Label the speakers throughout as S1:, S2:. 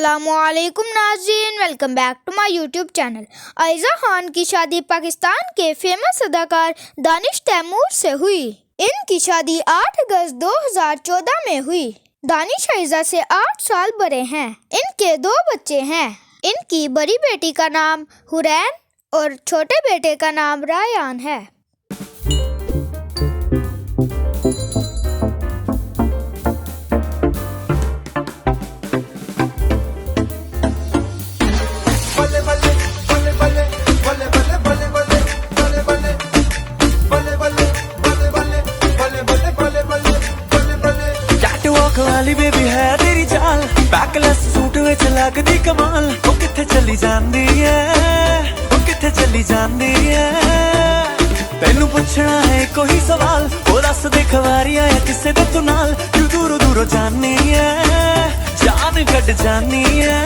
S1: अस्सलामुअलैकुम नाज़रीन, welcome back to my YouTube channel. Aiza Khan की शादी पाकिस्तान के फेमस अदाकार दानिश तैमूर से हुई। इनकी शादी 8 अगस्त 2014 में हुई। दानिश आयज़ा से 8 साल बड़े हैं। इनके 2 बच्चे हैं। इनकी बड़ी बेटी का नाम हुरैन और छोटे बेटे का नाम रायान है।
S2: वाली बेबी है तेरी चाल, बैकलेस सूट विच लगदी कमाल। ओ किथे चली जांदी है, ओ किथे चली जांदी है। तैनू पुछना है कोई सवाल, ओ दस दे खवारियां है किसे दे तू नाल। तू दूरों दूरों जानी है, जान कट जानी है।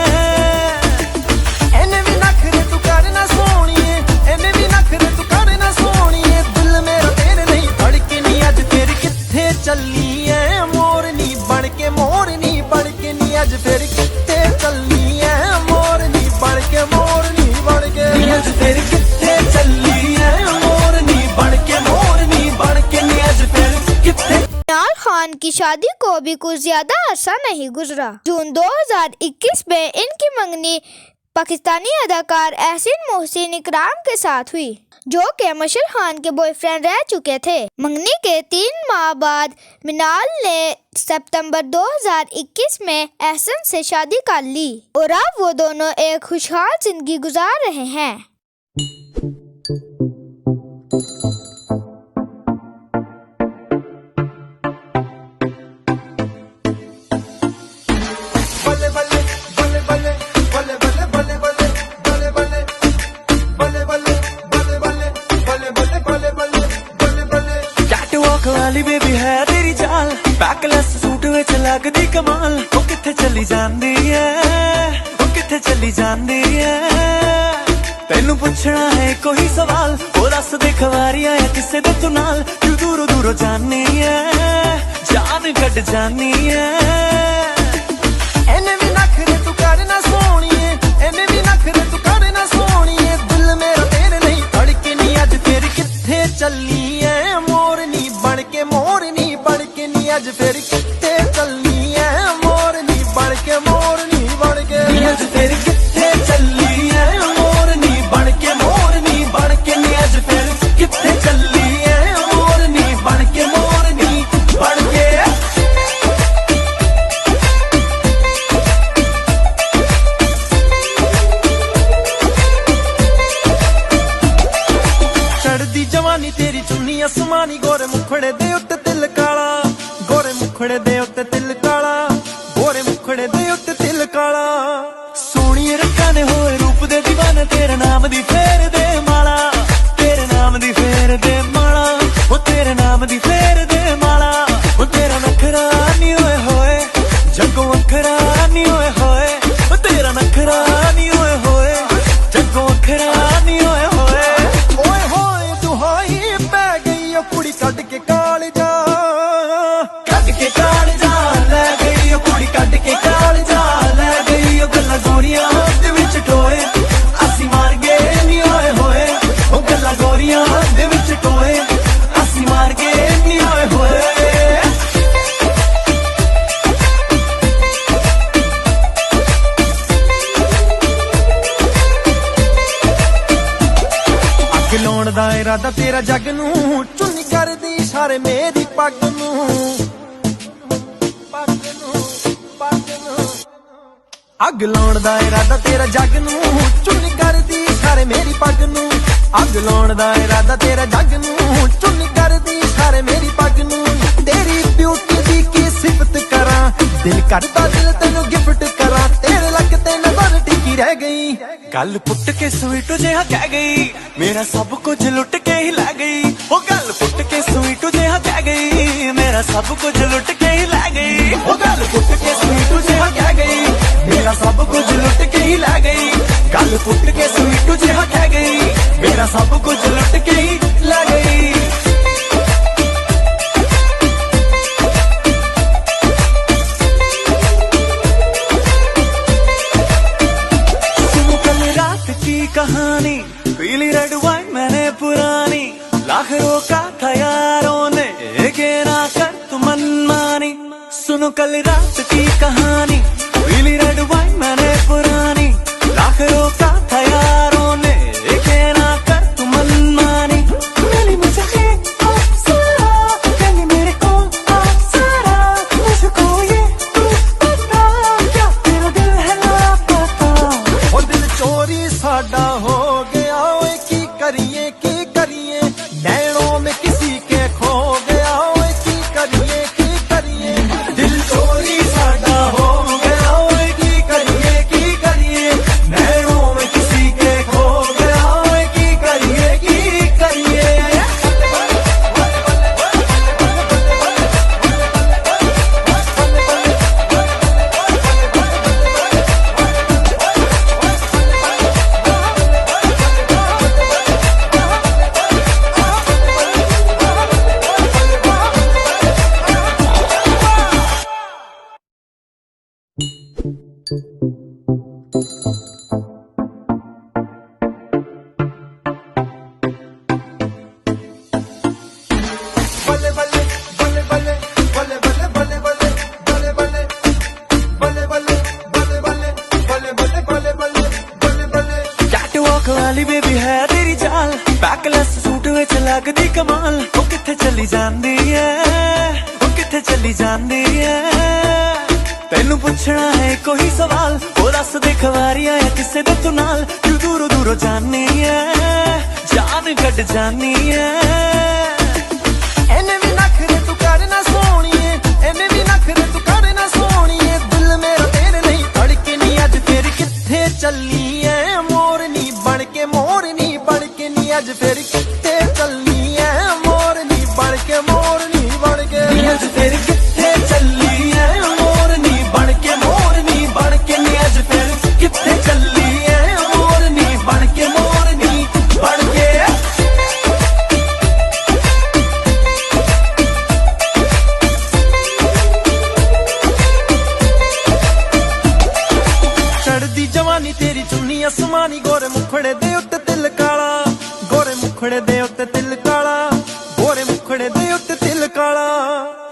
S2: एने भी नखरे तू करना सोहणीए, एने भी नखरे तू करना सोहणीए। दिल मेरा तेरे नहीं धड़के नहीं, अज तेरी किथे चली है मोरनी बन के। मोरनी बन के नी अज फिर किथे चली है मोरनी बन के। मोरनी बन के अज फिर किथे चली है मोरनी बन के। मोरनी बन के नी अज फिर किथे।
S1: मिनाल खान की शादी को भी कुछ ज्यादा अर्सा नहीं गुजरा। जून 2021 में इनकी मंगनी पाकिस्तानी अदाकार एहसन मोहसिन इकराम के साथ हुई, जो कि मशल खान के बॉयफ्रेंड रह चुके थे। मंगनी के 3 माह बाद मिनाल ने सितंबर 2021 में एहसन से शादी कर ली और अब वो दोनों एक खुशहाल जिंदगी गुजार रहे हैं।
S2: वाली बेबी है तेरी चाल, बैकलेस सूट विच लगदी कमाल। ओ किथे चली जांदी है, ओ किथे चली जांदी है। तैनू पुछना है कोई सवाल, ओ दस दे खवारियां है किसे दे तू नाल। तू दूरों दूरों जानी है, जान कट जानी है। एने भी नखरे तू करना सोहणीए, एने भी नखरे तू करना सोहणीए। दिल मेरा तेरे नहीं धड़के नहीं, अज फिर किथे चली है मोरनी बन के। मोरनी बन के नी अज फिर किथे चली है मोरनी बन के। मोरनी बन के अज फिर किथे चली है मोरनी बन के। मोरनी बन के नी अज फिर किथे चली है मोरनी बन के। मोरनी बन के चढ़दी जवानी तेरी चुन्नी आसमानी। गोरे मुखड़े दे उत्ते तिल काला, गोरे मुखड़े दे उत्ते तिल काला, गोरे मुखड़े दे उत्ते तिल काला। सोहणिए रंगां ने होए रूप दे दीवाने, तेरे नाम दी फेर दे माला, तेरे नाम दी फेर दे माला। ओ तेरे नाम दी फेर दे माला। ओ तेरा नखरा नी होए होए जग्गों अखरा नी होए होए। ओ तेरा नखरा नी होए होए जग्गों अखरा नी होए होए। ओए होए दुहाई पै गई ओ कुड़ी कट के काल जा, कट के काल जा लै गई ओ कुड़ी कट के काल जा लै गई। ओ गल्लां गोरियां दे विच टोए, असी मार गए नी होए होए। ओ गल्लां गोरियां दे विच टोए, असी मार गए नी होए होए। अग लाउण दा इरादा तेरा जग नूं, चुन्नी करदी इशारे मेरी पग नूं। अग लाउण दा इरादा तेरा जग नूं, चुन्नी करदी इशारे मेरी पग नूं। अग लाउण दा इरादा तेरा जग नूं, चुन्नी करदी इशारे मेरी पग नूं। तेरी ब्यूटी दी की सिफत करां, दिल करदा दिल तैनू गिफ्ट करां। तेरे लग ते नजर टिकी रह गई, गल पुट के स्वीट जिहा कह गई। मेरा सब कुछ लुट के ही लै गई। ओ गल पुट के स्वीट जिहा कह गई, मेरा सब कुछ लुट के ही लै गई। ओ गल पुट के स्वीट जिहा कह गई, मेरा सब कुछ लुट के ही लै गई। गल पुट के स्वीट जिहा कह गई, मेरा सब कुछ लुट के ही लै गई। लाख रोका था यारों ने के ना कर तू मनमानी। सुनो कल रात की कहानी, पीली रेड वाइन मैंने पुरानी। लाख रोका था यारों ने के ना कर तू मनमानी। मिली मुझे अप्सरा, कहनी मेरे को अप्सरा। मुझको ये तू बता, क्या तेरा दिल है लापता। ओ दिल चोरी साडा हो गया, ओए की करिए नैनों में किसी के खो गया। ओए की करिए दिल चोरी साडा हो गया। ओए की करिए नैनों में किसी के खो गया। ओए की करिए वाली बेबी है तेरी चाल, बैकलेस सूट विच लगदी कमाल। ओ किथे चली जांदी है, ओ किथे चली जांदी है। तेनू पुछना है कोई सवाल, ओ दस दे खवारियां है किसे दे तू नाल। तू दूरों दूरों जानी है, जान कट जानी है। एने भी नखरे तू कर ना सोनिए, एने भी नखरे तू कर ना सोनिए। दिल मेरा तेरे नहीं धड़के नी, अज फिर किथे चली है मोरनी बन के। मोरनी बन के नी अज फिर किथे चली है मोरनी बन के। मोरनी बन के अज फिर किथे चली है मोरनी बन के। मोरनी बन के नी अज फिर किथे चली है मोरनी बन के। मोरनी बन के चढ़दी जवानी तेरी चुन्नी आसमानी। गोरे मुखड़े दे उत्ते तिल काला, गोरे मुखड़े दे उत्ते तिल काला, गोरे मुखड़े दे उत्ते तिल काला।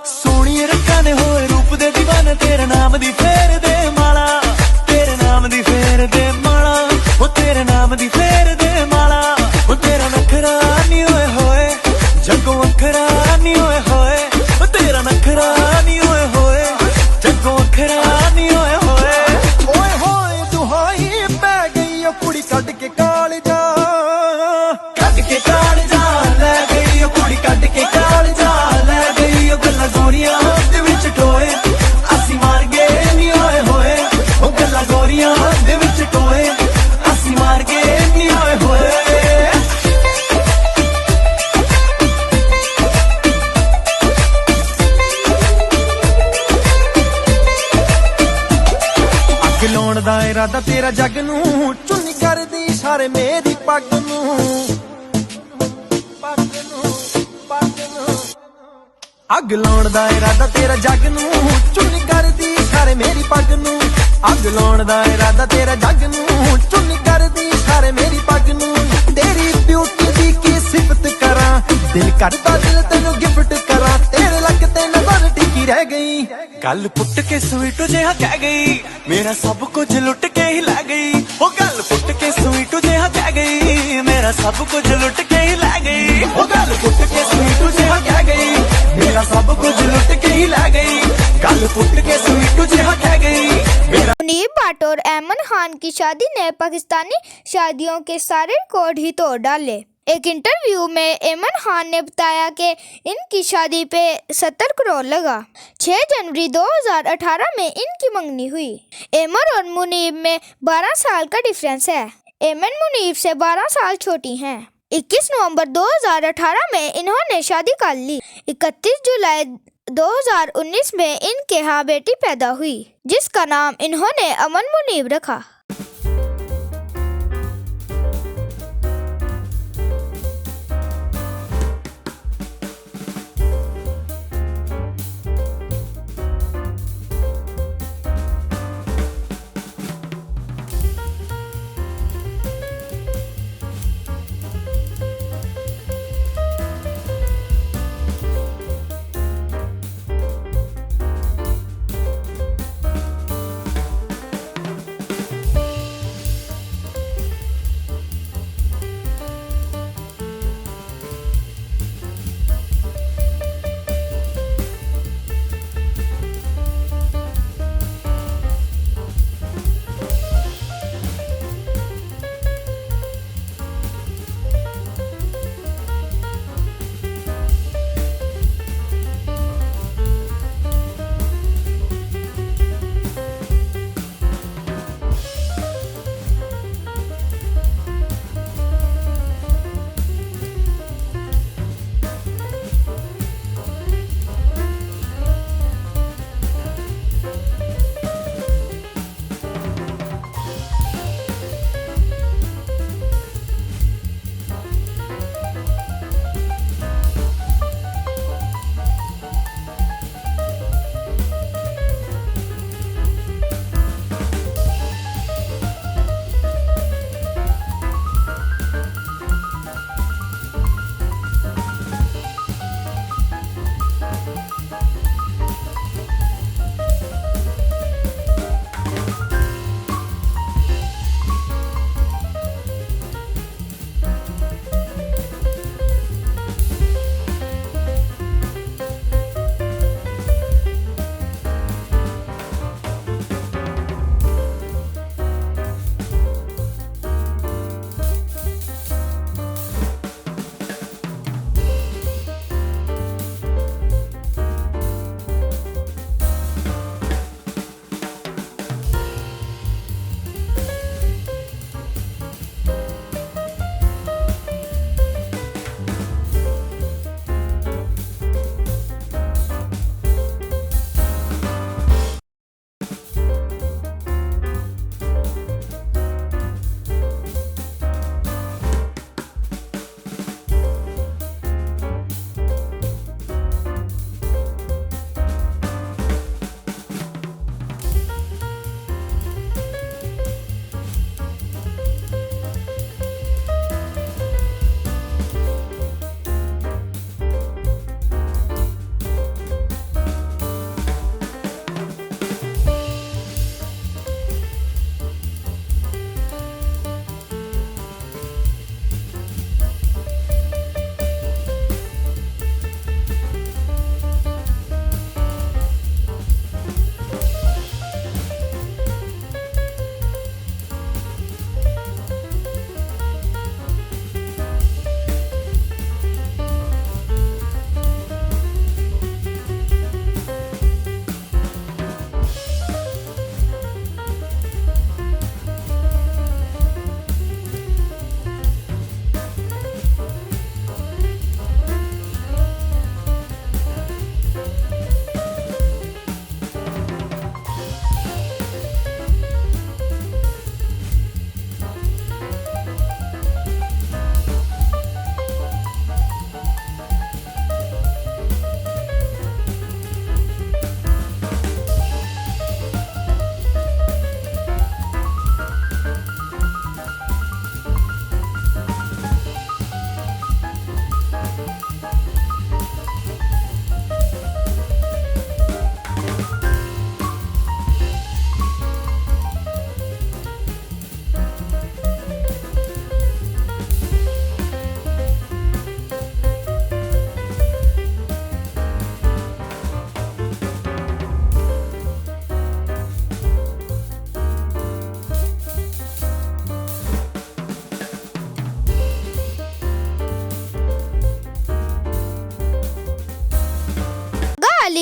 S2: सोहणी रखा ने होए रूप दे दीवाने, तेरे नाम दी फेर दे माला। तेरे नाम दी फेर दे माला, ओ तेरे नाम दी फेर दे माला। ओ तेरा नखरा नी होए होए, जग्गों अखरा नी होए होए। ओ तेरा नखरा नी होए होए, जग्गों अखरा नी होए होए। ओए होए दुहाई पै गई ओ कुड़ी कट के काल जा, कट के काल जा लै गई ओ कुड़ी कट के काल जा लै गई। ओ गल्लां गोरियां दे विच टोए, असी मार गए नी होए होए। ओ गल्लां गोरियां दे विच टोए, असी मार गए नी होए होए। अग लाउण दा इरादा तेरा जग नूं, चुन्नी करदी इशारे मेरी पग नूं। अग लाउण दा इरादा तेरा जग नूं, चुन्नी करदी इशारे मेरी पग नूं। अग लाउण दा इरादा तेरा जग नूं, चुन्नी करदी इशारे मेरी पग नूं। तेरी ब्यूटी दी की सिफत करां, दिल करदा दिल तैनूं गिफ्ट करां। तेरे लग ते नजर टिकी रह गई, गल पुट के स्वीट जिहा कह गई। मेरा सब कुछ लुट के ही लै गई। ओ गल पुट के स्वीट जिहा कह गई, मेरा सब कुछ लुट के ही लै गई। ओ गल पुट के स्वीट जिहा कह गई, मेरा सब कुछ लुट के ही लै गई। गल पुट के स्वीट जिहा कह गई मेरा।
S1: मुनीब भट्ट और अमन खान की शादी ने पाकिस्तानी शादियों के सारे रिकॉर्ड ही तोड़ डाले। एक इंटरव्यू में अमन खान ने बताया कि इनकी शादी पे 70 करोड़ लगा। 6 जनवरी 2018 में इनकी मंगनी हुई। अमन और मुनीब में 12 साल का डिफरेंस है। अमन मुनीब से 12 साल छोटी हैं। 21 नवंबर 2018 में इन्होंने शादी कर ली। 31 जुलाई 2019 में इनके यहाँ बेटी पैदा हुई, जिसका नाम इन्होंने अमन मुनीब रखा।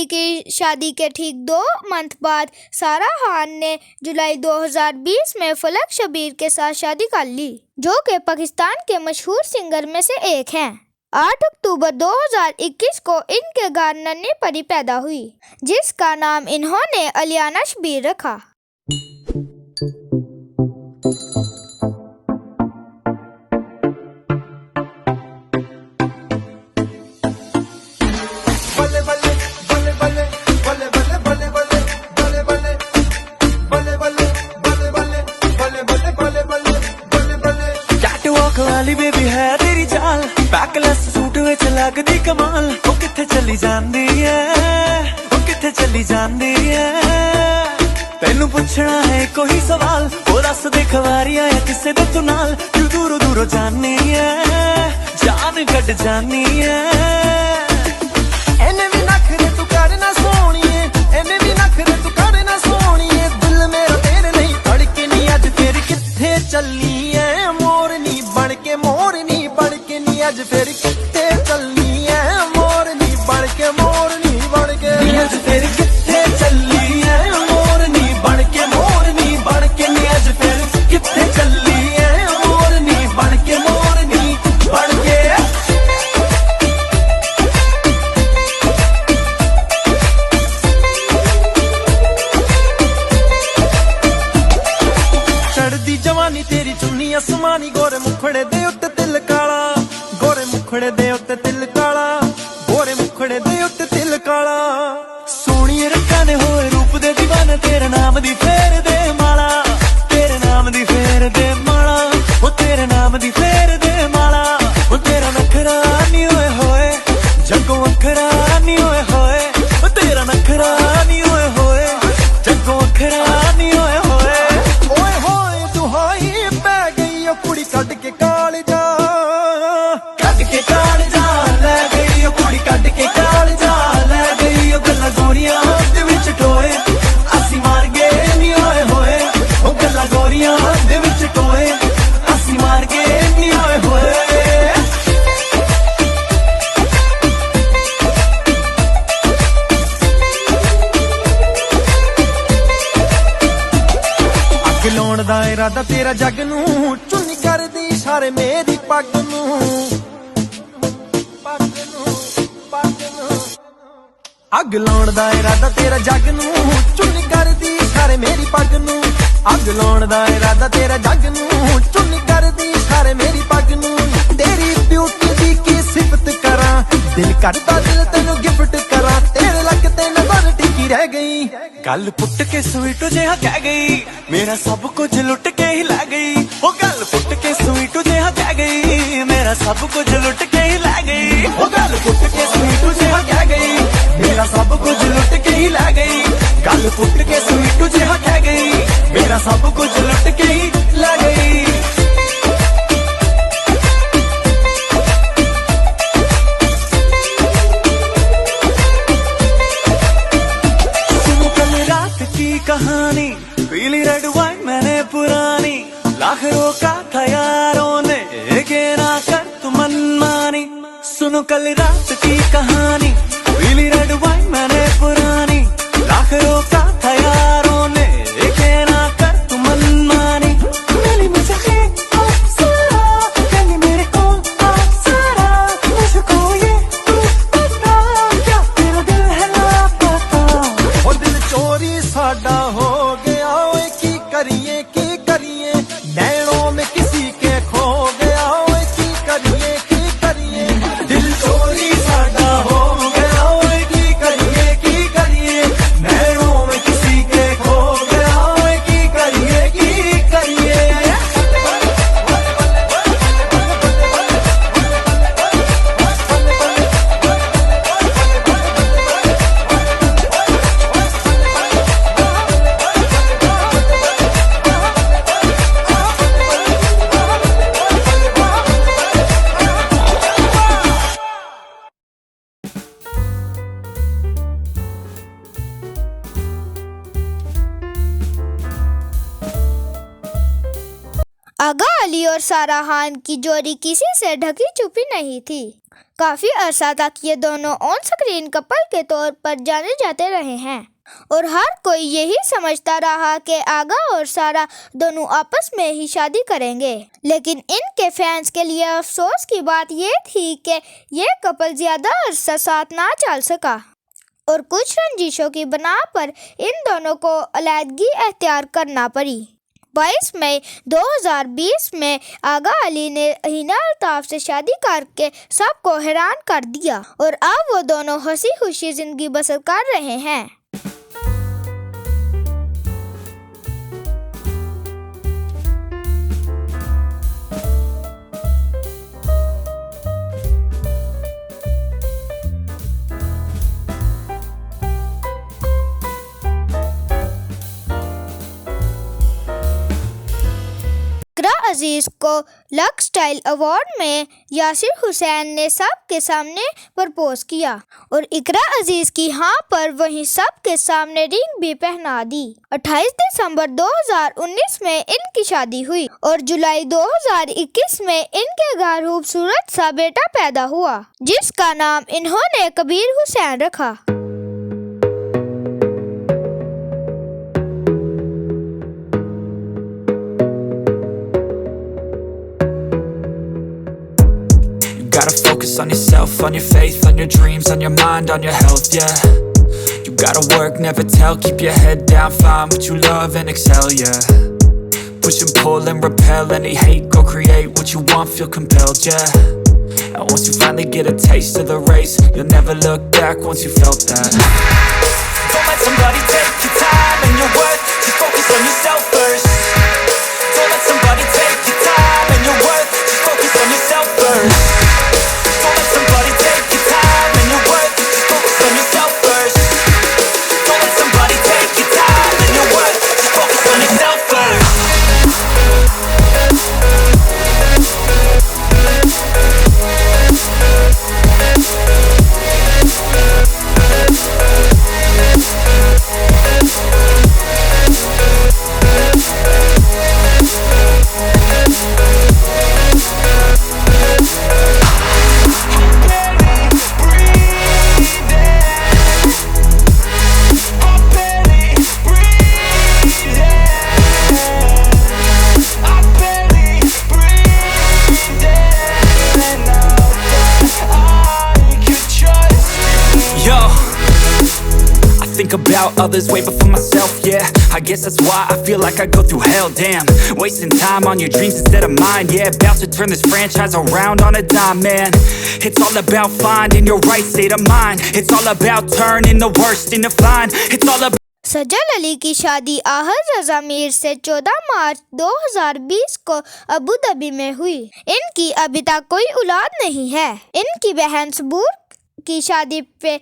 S1: अली की शादी के ठीक 2 मंथ बाद सारा खान ने जुलाई 2020 में फलक शबीर के साथ शादी कर ली, जो कि पाकिस्तान के मशहूर सिंगर में से एक हैं। 8 अक्टूबर 2021 को इनके घर नन्ही परी पैदा हुई, जिसका नाम इन्होंने अलियाना शबीर रखा।
S2: वाली बेबी है तेरी चाल, बैकलेस सूट विच लगदी कमाल। ओ किथे चली जांदी है, ओ किथे चली जांदी है, तेनू पुछना है कोई सवाल। ओ दस दे खवारियां है किसे दे तू नाल, तू दूरों दूरों जानी है, जान कट जानी है। एने भी नखरे तू करना सोहणीए, एने भी नखरे तू करना सोहणीए, दिल मेरा तेरे नहीं धड़के नी अज फिर किथे चली है मोरनी बन के, मोरनी बन के नी अज फिर किथे चली है मोरनी बन के, मोरनी बन के अज फिर किथे चली है मोरनी बन के, मोरनी बन के नी अज फिर किथे चली है मोरनी बन के, मोरनी बन के। चढ़दी जवानी तेरी चुन्नी आसमानी, गोरे मुखड़े दे उत्ते तिल काला, गोरे मुखड़े दे उत्ते तिल काला, गोरे मुखड़े दे उत्ते तिल काला। सोहणिए रंगां दे होए रूप दे दीवाने, तेरे नाम दी फेर दे माला, तेरे नाम दी फेर दे माला, ओ तेरे नाम दी फेर दे माला। ओ तेरा नखरा नी होए जग्गों अखरा नी होए, ओ तेरा नखरा नी होए जग्गों अखरा नी होए। ओए होए दुहाई पै गई ओ कुड़ी कट के कालजा, कट के कालजा लै गई ओ कुड़ी कट के कालजा लै गई। ओ गल्लां गोरियां दे विच टोए असी मार गए नी होए, ओ गल्लां गोरियां दे विच टोए असी मार गए नी होए। अग लाउण दा इरादा तेरा जग नूं, चुन्नी करदी इशारे मेरी पग नूं, पग नूं, पग नूं। अग लाउण दा इरादा तेरा जग नूं, चुन्नी करदी इशारे मेरी पग नूं। अग लाउण दा इरादा तेरा जग नूं, चुन्नी करदी इशारे मेरी पग नूं। तेरी ब्यूटी दी की सिफत करां, दिल करदा दिल तैनू गिफ्ट करां, तेरे लग ते नजर टिकी रह गई। गल पुट के स्वीट जिहा कह गई, मेरा सब कुछ लुट के ही लै गई। ओ गल पुट के स्वीट जिहा कह गई, मेरा सब कुछ लुट के ही लै गई। ओ गल पुट के स्वीट जिहा कह गई, मेरा सब कुछ लुट के ही लै गई। गल पुट के स्वीट जिहा कह गई, मेरा सब कुछ लुट के ही लै गई। कहानी पीली रेड वाइन मैंने पुरानी, लाख रोका था यारों ने के ना कर तू मनमानी। सुनो कल रात की कहानी, पीली रेड वाइन मैंने पुरानी, लाख रोका था यारों ने के ना कर तू मनमानी। मिली मुझे अप्सरा, मेरे को अप्सरा, मुझको ये तू बता, क्या तेरा दिल है लापता। ओ दिल चोरी साडा हो गया, ओए की करिए नैनों में किसी के खो गया, ओए की करिए दिल चोरी साडा हो गया, ओए की करिए नैनों में किसी के खो गया, ओए की करिए।
S1: आगा अली और सारा खान की जोड़ी किसी से ढकी छुपी नहीं थी। काफी अरसा तक ये दोनों ऑन स्क्रीन कपल के तौर पर जाने जाते रहे हैं और हर कोई यही समझता रहा कि आगा और सारा दोनों आपस में ही शादी करेंगे। लेकिन इनके फैंस के लिए अफसोस की बात ये थी कि ये कपल ज्यादा अरसा साथ ना चल सका और कुछ रंजिशों की बना पर इन दोनों को अलहदगी अख्तियार करना पड़ी। 22 मई 2020 में आगा अली ने हिना अल्ताफ से शादी करके सबको हैरान कर दिया और अब वो दोनों हंसी खुशी जिंदगी बसर कर रहे हैं। इकरा अजीज को लक स्टाइल अवार्ड में यासिर हुसैन ने सब के सामने प्रपोज किया और इकरा अजीज की हाँ पर वहीं सब के सामने रिंग भी पहना दी। 28 दिसंबर 2019 में इनकी शादी हुई और जुलाई 2021 में इनके घर खूबसूरत सा बेटा पैदा हुआ जिसका नाम इन्होंने कबीर हुसैन रखा।
S3: Gotta focus on yourself, on your faith, on your dreams, on your mind, on your health, yeah. You gotta work, never tell, keep your head down, find what you love and excel, yeah. Push and pull and repel any hate, go create what you want, feel compelled, yeah. And once you finally get a taste of the race, you'll never look back once you felt that. Don't let somebody take your time and your worth, just focus on yourself first. Don't let somebody take your time and your worth, just focus on yourself first. Don't let somebody take your time and your worth, just focus on yourself first. Don't let somebody take your time and your worth, just focus on yourself first. Think about others way before myself, yeah. I guess that's why I feel like I go through hell, damn. Wasting time on your dreams instead of mine, yeah. About to turn this franchise around on a dime, man. It's all about finding your right state of mind. It's all about turning the worst into fine. It's all about
S1: सजल अली की शादी आहद रजा मीर से 14 मार्च 2020 को Abu Dhabi में हुई। इनकी अभी तक कोई औलाद नहीं है। इनकी बहन सबूर की शादी पे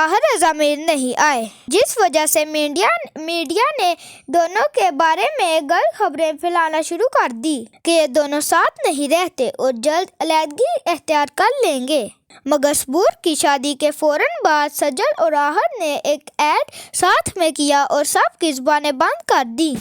S1: आहद रजा मीर नहीं आए जिस वजह से मीडिया ने दोनों के बारे में गलत खबरें फैलाना शुरू कर दी कि ये दोनों साथ नहीं रहते और जल्द अलहदगी अख्तियार कर लेंगे। मगर सबूर की शादी के फौरन बाद सजल और आहद ने एक ऐड साथ में किया और सबकी जुबानें बंद कर दी।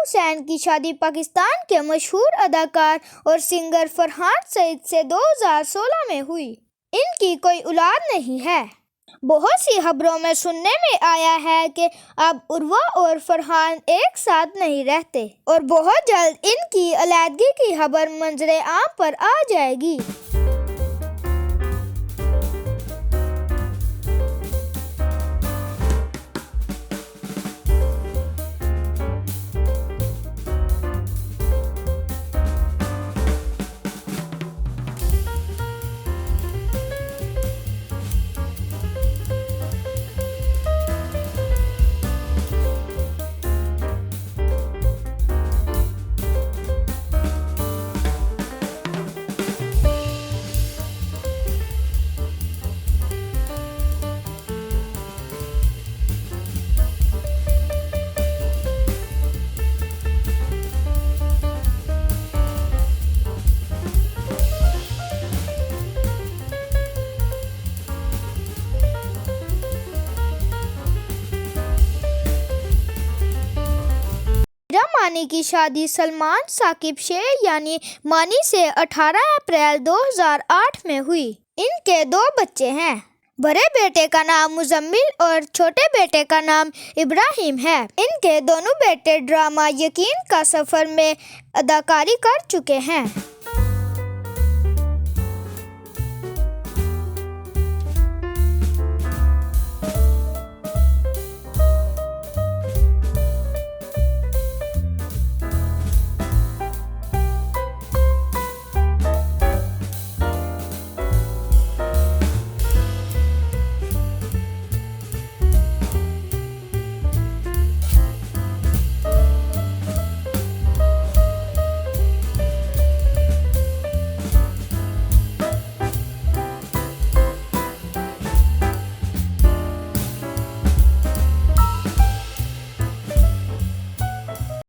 S1: हुसैन की शादी पाकिस्तान के मशहूर अदाकार और सिंगर फरहान सईद से 2016 में हुई। इनकी कोई औलाद नहीं है। बहुत सी खबरों में सुनने में आया है कि अब उर्वा और फरहान एक साथ नहीं रहते और बहुत जल्द इनकी अलहदगी की खबर मंजरे आम पर आ जाएगी। रानी की शादी सलमान साकिब शेख यानी मानी से 18 अप्रैल 2008 में हुई। इनके 2 बच्चे हैं। बड़े बेटे का नाम मुजम्मिल और छोटे बेटे का नाम इब्राहिम है। इनके दोनों बेटे ड्रामा यकीन का सफर में अदाकारी कर चुके हैं।